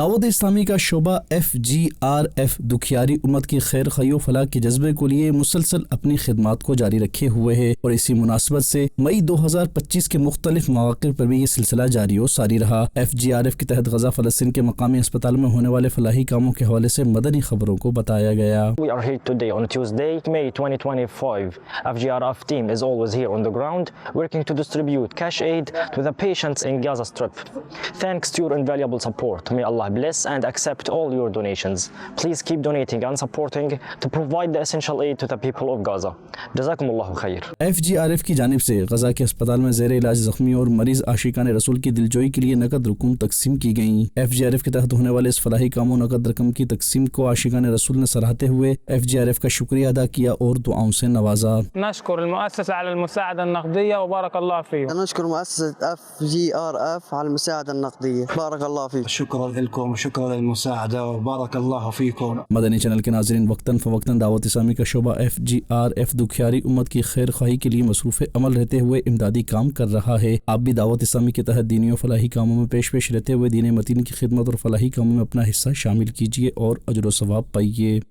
दावत इस्लामी का शोबा FGRF दुखियारी उम्मत की खैर खई फलाह के जज्बे को लिए मुसलसल अपनी खिदमात को जारी रखे हुए है और इसी मुनासिबत से मई 2025 के मुख्तलिफ मौक़े पर भी ये सिलसिला जारी और सारी रहा। FGRF के तहत गजा फ़लस्तीन के मकामी अस्पताल में होने वाले फलाही कामों के हवाले से मदनी खबरों को बताया गया। We are here today on Tuesday, May 2025. FGRF team is always here on the ground, working to distribute cash aid to the patients in Gaza Strip. Thanks to your invaluable support. May Allah bless and accept all your donations. Please keep donating and supporting to provide the essential aid to the people of Gaza. Jazakumullahu khair. FGRF की जानिब से गजा के अस्पताल में ज़ेर इलाज ज़ख्मी और मरीज आशिकान रसूल की दिलजोई के लिए नकद रकूम तकसीम की गई। FGRF के तहत होने वाले इस फलाही कामों नकद रकम की तकसीम को आशिकान रसूल ने सराहते हुए FGRF का शुक्रिया अदा किया और दुआओं से नवाजा। नशकुर المؤسسة على المساعدة النقدية وبارك الله فيهم. نشكر مؤسسة FGRF على المساعدة النقدية. بارك الله فيك. شكرا لكم وشكرا للمساعدة وبارك الله فيكم. मदनी चैनल के नाज़रीन, वक्तन फ़वक्तन दावत इस्लामी का शोबा FGRF दुखियारी उम्मत की खैर ख्वाही के लिए मसरूफ़ अमल रहते हुए इमदादी काम कर रहा है। आप भी दावत इस्लामी के तहत दीनी और फलाही कामों में पेश रहते हुए दीन मतीन की खिदमत और फलाही कामों में अपना हिस्सा शामिल कीजिए और अजर व सवाब पाइए।